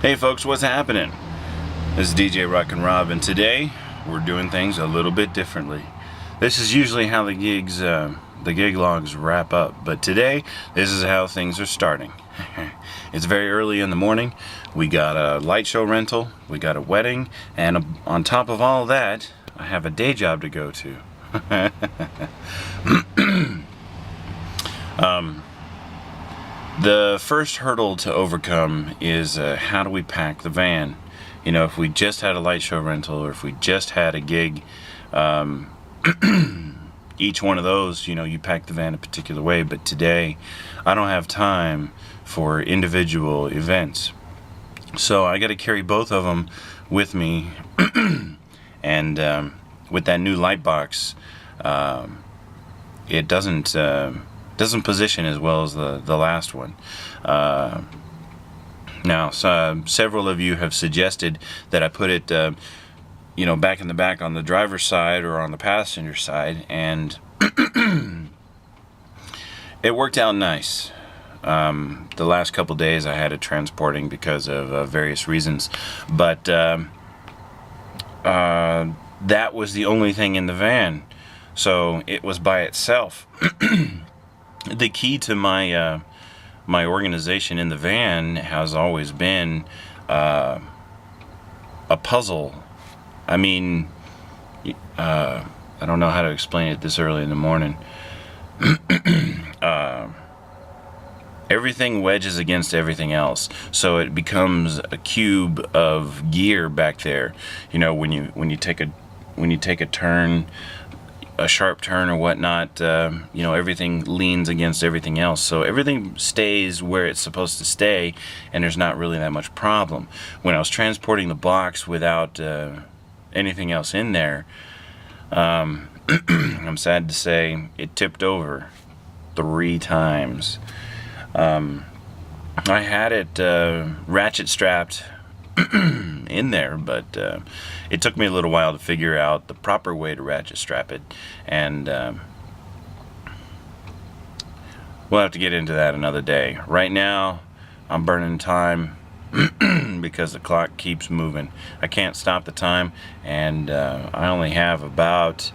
Hey folks, what's happening? This is DJRockinRob, and today we're doing things a little bit differently. This is usually how the gig logs wrap up, but today this is how things are starting. It's very early in the morning. We got a light show rental, we got a wedding, and on top of all that, I have a day job to go to. The first hurdle to overcome is how do we pack the van? You know, if we just had a light show rental or if we just had a gig, each one of those, you know, you pack the van a particular way, but today I don't have time for individual events. So I got to carry both of them with me, and with that new light box, it doesn't position as well as the last one. Now, several of you have suggested that I put it, you know, back in the back on the driver's side or on the passenger side, and it worked out nice. The last couple days I had it transporting because of various reasons, but that was the only thing in the van, so it was by itself. The key to my my organization in the van has always been a puzzle. I mean, I don't know how to explain it this early in the morning. Everything wedges against everything else, so it becomes a cube of gear back there. You know, when you take a turn, a sharp turn or whatnot, you know, everything leans against everything else, so everything stays where it's supposed to stay, and there's not really that much problem. When I was transporting the box without anything else in there, I'm sad to say it tipped over 3 times. I had it ratchet strapped in there, but it took me a little while to figure out the proper way to ratchet strap it, and we'll have to get into that another day. Right now I'm burning time because the clock keeps moving. I can't stop the time, and I only have about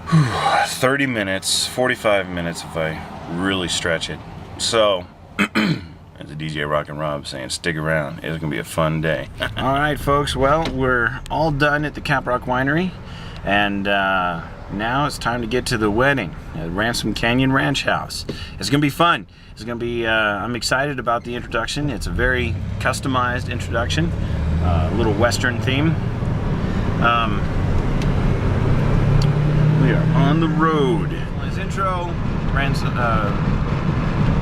30 minutes, 45 minutes if I really stretch it. So as a DJRockinRob saying, stick around. It's gonna be a fun day. Alright folks, well, we're all done at the Caprock Winery, and now it's time to get to the wedding at Ransom Canyon Ranch House. It's gonna be fun. It's gonna be, I'm excited about the introduction. It's a very customized introduction, a little Western theme. We are on the road. His intro,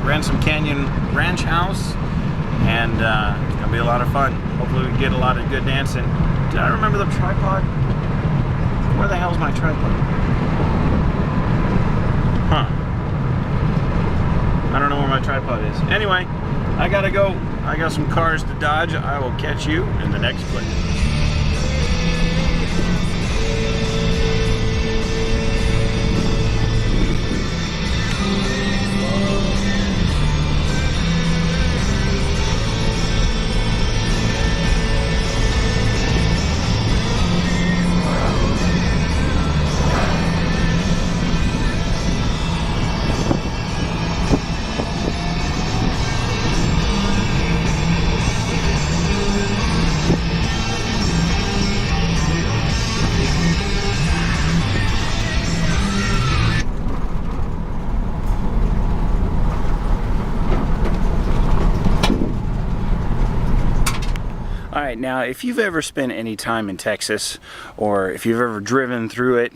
Ransom Canyon Ranch House, and it's gonna be a lot of fun. Hopefully we get a lot of good dancing. Did I remember the tripod? Where the hell's my tripod? Huh. I don't know where my tripod is. Anyway, I gotta go. I got some cars to dodge. I will catch you in the next clip. Alright, now if you've ever spent any time in Texas, or if you've ever driven through it,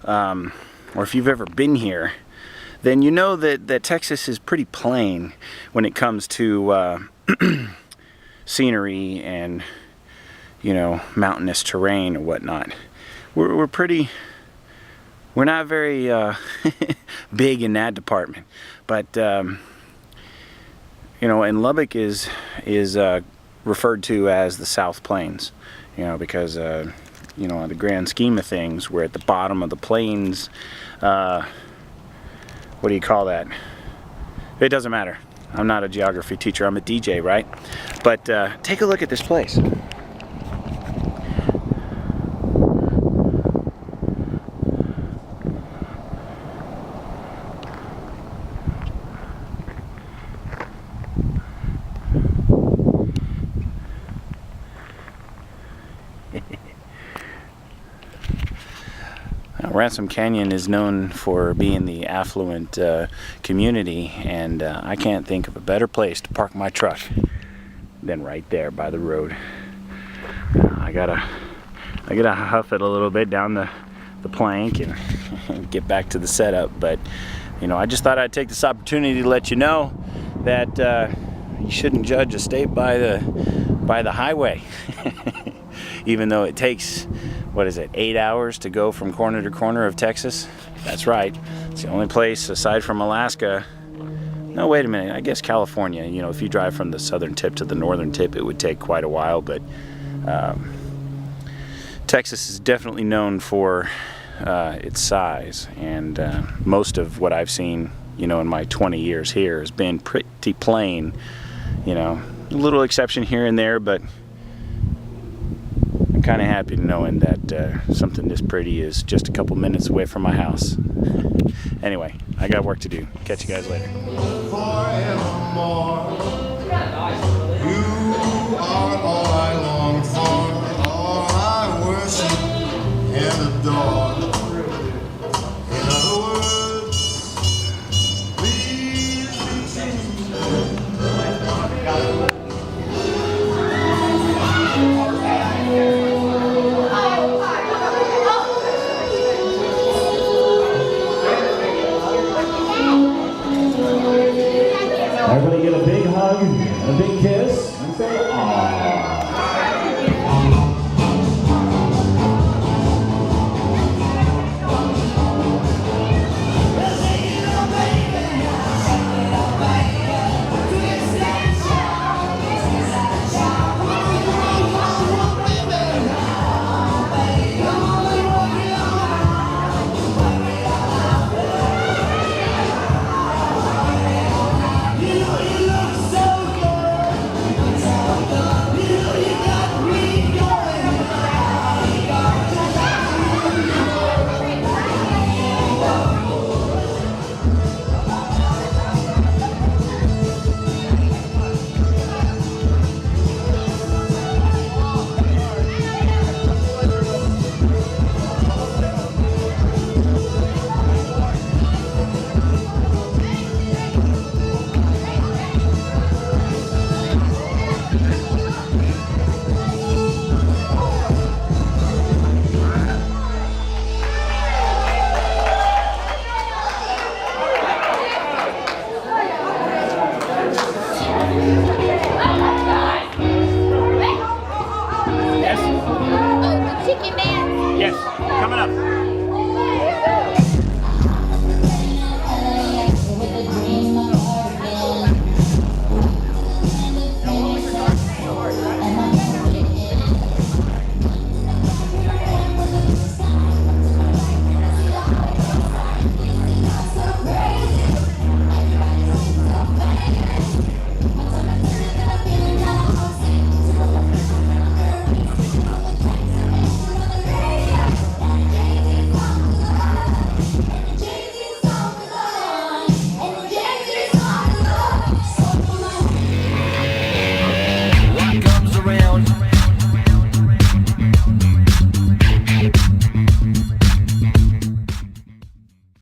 or if you've ever been here, then you know that Texas is pretty plain when it comes to scenery and, you know, mountainous terrain and whatnot. We're not very big in that department, but you know, and Lubbock is referred to as the South Plains, you know, because you know, in the grand scheme of things, we're at the bottom of the plains. What do you call that? It doesn't matter. I'm not a geography teacher, I'm a DJ, right? But take a look at this place. Ransom Canyon is known for being the affluent community, and I can't think of a better place to park my truck than right there by the road. I gotta huff it a little bit down the plank and get back to the setup, but you know, I just thought I'd take this opportunity to let you know that you shouldn't judge a state by the highway. Even though it takes, what is it, 8 hours to go from corner to corner of Texas? That's right. It's the only place aside from Alaska. No, wait a minute. I guess California. You know, if you drive from the southern tip to the northern tip, it would take quite a while. But Texas is definitely known for its size, and most of what I've seen, you know, in my 20 years here has been pretty plain. You know, a little exception here and there, but I'm kind of happy knowing that something this pretty is just a couple minutes away from my house. Anyway, I got work to do. Catch you guys later. Forevermore, you are all I long for, all I worship and adore. In other words, please everybody get a big hug, a big kiss, and say, aww. Yes, coming up.